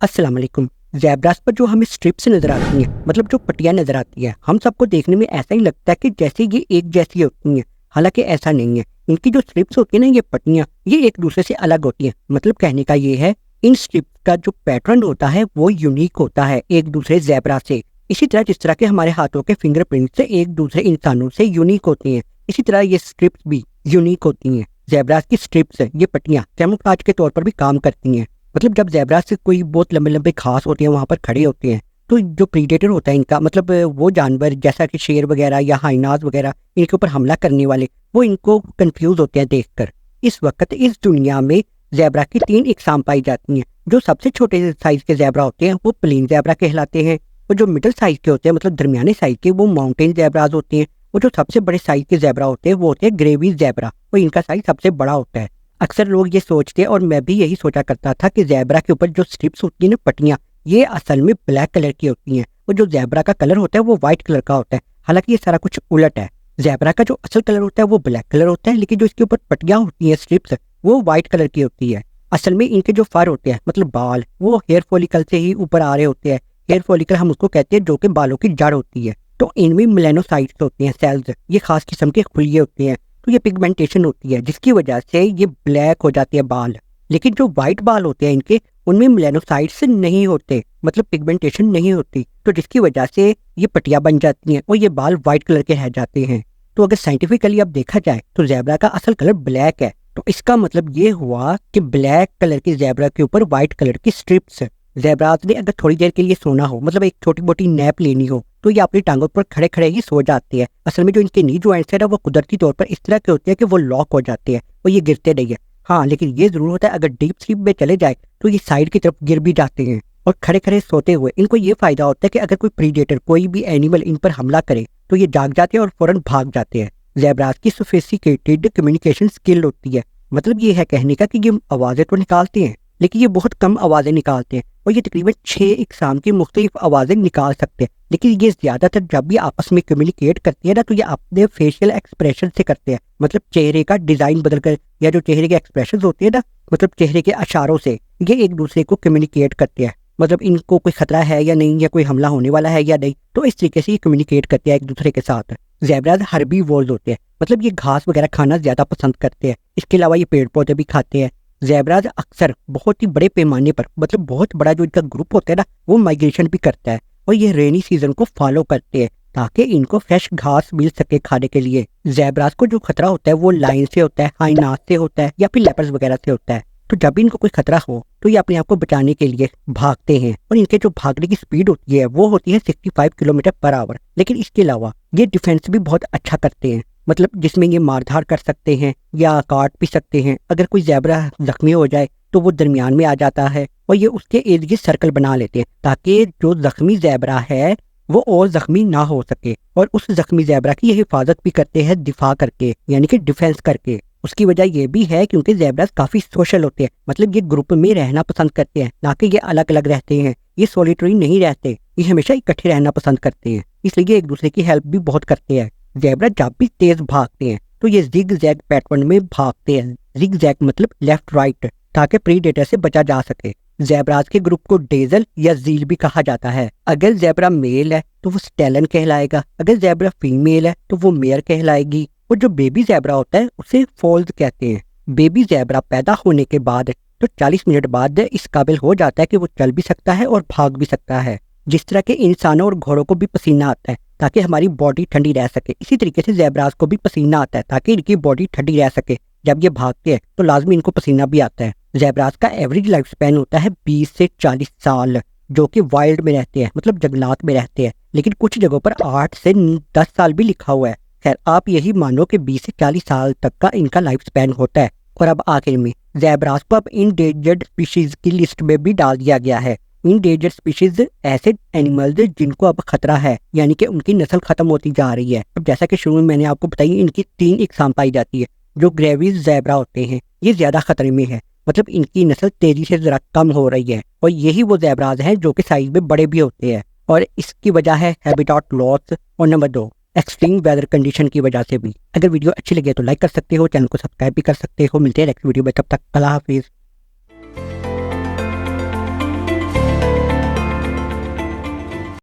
अस्सलाम वालेकुम। ज़ेब्रास पर जो हमें स्ट्रिप्स नज़र आती हैं, मतलब जो पट्टियाँ नज़र आती हैं, हम सबको देखने में ऐसा ही लगता है कि जैसे ये एक जैसी होती हैं, हालाँकि ऐसा नहीं है। इनकी जो स्ट्रिप्स होती हैं ना, ये पट्टियाँ, ये एक दूसरे से अलग होती हैं। मतलब कहने का ये है, इन स्ट्रिप्स का जो पैटर्न होता है, वो यूनिक होता है एक दूसरे ज़ेब्रा से। इसी तरह जिस तरह के हमारे हाथों के फिंगरप्रिंट्स से एक दूसरे इंसानों से यूनिक होती हैं, इसी तरह ये स्ट्रिप्स भी यूनिक होती हैं। ज़ेब्रास की स्ट्रिप्स, ये पट्टियाँ कैमोफ्लेज के तौर पर भी काम करती हैं। मतलब जब ज़ेब्रा से कोई बहुत लंबे लंबे घास होते हैं वहाँ पर खड़े होते हैं, तो जो प्रीडेटर होता है इनका, मतलब वो जानवर जैसा कि शेर वगैरह या हाइनाज वगैरह इनके ऊपर हमला करने वाले, वो इनको कंफ्यूज होते हैं देखकर। इस वक्त इस दुनिया में ज़ेब्रा की 3 इकसाम पाई जाती हैं। जो सबसे छोटे साइज के ज़ेब्रा होते हैं वो प्लेन ज़ेब्रा कहलाते हैं, और जो मिडिल साइज के होते हैं मतलब दरमियाने साइज के, वो माउंटेन ज़ेब्राज होते हैं। और जो सबसे बड़े साइज के ज़ेब्रा होते हैं वो होते हैं ग्रेवी ज़ेब्रा, और इनका साइज सबसे बड़ा होता है। अक्सर लोग ये सोचते हैं, और मैं भी यही सोचा करता था, कि ज़ेब्रा के ऊपर जो स्ट्रिप्स होती है ना, पट्टियाँ, ये असल में ब्लैक कलर की होती हैं, और जो ज़ेब्रा का कलर होता है वो वाइट कलर का होता है। हालांकि ये सारा कुछ उलट है। ज़ेब्रा का जो असल कलर होता है वो ब्लैक कलर होता है, लेकिन जो इसके ऊपर पट्टियाँ होती हैं स्ट्रिप्स, वो वाइट कलर की होती है। असल में इनके जो फर होते हैं, मतलब बाल, वो हेयर फॉलिकल से ही ऊपर आ रहे होते हैं। हेयर फॉलिकल हम उसको कहते हैं, जो कि बालों की जड़ होती है। तो इनमें मेलानोसाइट्स होते हैं, सेल्स, ये खास किस्म के खुलिये होते हैं। तो ये पिगमेंटेशन होती है, जिसकी वजह से ये ब्लैक हो जाती है बाल। लेकिन जो वाइट बाल होते हैं इनके, उनमें मेलानोसाइट्स नहीं होते, मतलब पिगमेंटेशन नहीं होती, तो जिसकी वजह से ये पट्टियाँ बन जाती हैं और ये बाल वाइट कलर के रह जाते हैं। तो अगर साइंटिफिकली अब देखा जाए तो ज़ेब्रा का असल कलर ब्लैक है। तो इसका मतलब ये हुआ कि ब्लैक कलर की ज़ेब्रा के ऊपर वाइट कलर की स्ट्रिप्स। ज़ेब्रास ने अगर थोड़ी देर के लिए सोना हो, मतलब एक छोटी मोटी नैप लेनी हो, तो ये अपनी टांगों पर खड़े खड़े ही सो जाते हैं। असल में जो इनके नी जॉइंट्स है ना, वो कुदरती तौर पर इस तरह के होते हैं कि वो लॉक हो जाते हैं और ये गिरते नहीं है। हाँ, लेकिन ये जरूर होता है, अगर डीप स्लीप में चले जाए तो ये साइड की तरफ गिर भी जाते हैं। और खड़े खड़े सोते हुए इनको ये फायदा होता है कि अगर कोई प्रीडेटर, कोई भी एनिमल इन पर हमला करे, तो ये जाग जाते हैं और फौरन भाग जाते हैं। ज़ेब्रास की सोफिस्टिकेटेड कम्युनिकेशन स्किल होती है। मतलब ये है कहने का कि ये आवाज़ें तो निकालते हैं, लेकिन ये बहुत कम आवाज़ें निकालते हैं, और ये तकरीबन 6 इकसाम की मुख्तलिफ आवाज़ें निकाल सकते हैं। लेकिन ये ज़्यादातर जब भी आपस में कम्युनिकेट करते हैं ना, तो ये अपने फेशियल एक्सप्रेशन से करते हैं। मतलब चेहरे का डिज़ाइन बदल कर, या जो चेहरे के एक्सप्रेशन होते हैं ना, मतलब चेहरे के इशारों से ये एक दूसरे को कम्युनिकेट करते हैं। मतलब इनको कोई खतरा है या नहीं, या कोई हमला होने वाला है या नहीं, तो इस तरीके से ये कम्युनिकेट करते हैं एक दूसरे के साथ। ज़ेब्रास हर्बीवोर्स होते हैं, मतलब ये घास वगैरह खाना ज़्यादा पसंद करते हैं। इसके अलावा ये पेड़ पौधे भी खाते हैं। ज़ेब्रास अक्सर बहुत ही बड़े पैमाने पर, मतलब बहुत बड़ा जो इनका ग्रुप होता है ना, वो माइग्रेशन भी करता है, और ये रेनी सीजन को फॉलो करते हैं ताकि इनको फ्रेश घास मिल सके खाने के लिए। ज़ेब्रास को जो खतरा होता है वो लायन से होता है, हाइनास से होता है, या फिर लेपर्स वगैरह से होता है। तो जब भी इनको कोई खतरा हो तो ये अपने आप को बचाने के लिए भागते हैं, और इनके जो भागने की स्पीड होती है वो होती है 65 किलोमीटर पर आवर। लेकिन इसके अलावा ये डिफेंस भी बहुत अच्छा करते हैं, मतलब जिसमें ये मारधाड़ कर सकते हैं या काट भी सकते हैं। अगर कोई ज़ेब्रा जख्मी हो जाए तो वो दरमियान में आ जाता है, और ये उसके इर्द गिर्द सर्कल बना लेते हैं ताकि जो जख्मी ज़ेब्रा है वो और जख्मी ना हो सके, और उस जख्मी ज़ेब्रा की ये हिफाजत भी करते हैं दिफा करके, यानी कि डिफेंस करके। उसकी वजह ये भी है क्योंकि ज़ेब्रास काफ़ी सोशल होते हैं, मतलब ये ग्रुप में रहना पसंद करते हैं, ना कि ये अलग अलग रहते हैं। ये सोलिटरी नहीं रहते, ये हमेशा इकट्ठे रहना पसंद करते हैं, इसलिए ये एक दूसरे की हेल्प भी बहुत करते हैं। ज़ेब्रा जब भी तेज भागते हैं तो ये जिग जैग पैटर्न में भागते हैं। जिग जैग मतलब लेफ्ट राइट, ताकि प्रीडेटर से बचा जा सके। ज़ेब्रास के ग्रुप को डेजल या जील भी कहा जाता है। अगर ज़ेब्रा मेल है तो वो स्टेलन कहलाएगा, अगर ज़ेब्रा फीमेल है तो वो मेयर कहलाएगी, और जो बेबी ज़ेब्रा होता है उसे फोल्स कहते हैं। बेबी ज़ेब्रा पैदा होने के बाद तो 40 मिनट बाद इस काबिल हो जाता है कि वो चल भी सकता है और भाग भी सकता है। जिस तरह के इंसानों और घोड़ों को भी पसीना आता है ताकि हमारी बॉडी ठंडी रह सके, इसी तरीके से ज़ेब्रास को भी पसीना आता है ताकि इनकी बॉडी ठंडी रह सके। जब ये भागते हैं तो लाजमी इनको पसीना भी आता है। ज़ेब्रास का एवरेज लाइफ स्पैन होता है 20 से 40 साल, जो कि वाइल्ड में रहते हैं, मतलब जंगलात में रहते हैं। लेकिन कुछ जगहों पर 8 से 10 साल भी लिखा हुआ है। खैर, आप यही मानो कि 20 से 40 साल तक का इनका लाइफ स्पैन होता है। और अब आखिर में ज़ेब्रास को अब इंडेंजर्ड स्पीशीज की लिस्ट में भी डाल दिया गया है। इंडेंजर्ड स्पीशीज ऐसे एनिमल्स जिनको अब खतरा है, यानी कि उनकी नस्ल खत्म होती जा रही है। अब जैसा कि शुरू में मैंने आपको बताई, इनकी 3 इकसाम पाई जाती है। जो ग्रेवी ज़ेब्रा होते हैं ये ज्यादा खतरे में है, मतलब इनकी नस्ल तेजी से जरा कम हो रही है, और यही वो ज़ेब्राज हैं जो कि साइज में बड़े भी होते हैं। और इसकी वजह है हैबिटाट लॉस, और नंबर 2 एक्सट्रीम वेदर कंडीशन की वजह से भी। अगर वीडियो अच्छी लगे तो लाइक कर सकते हो, चैनल को सब्सक्राइब भी कर सकते हो। मिलते हैं नेक्स्ट वीडियो में, तब तक अल्लाह हाफिज़।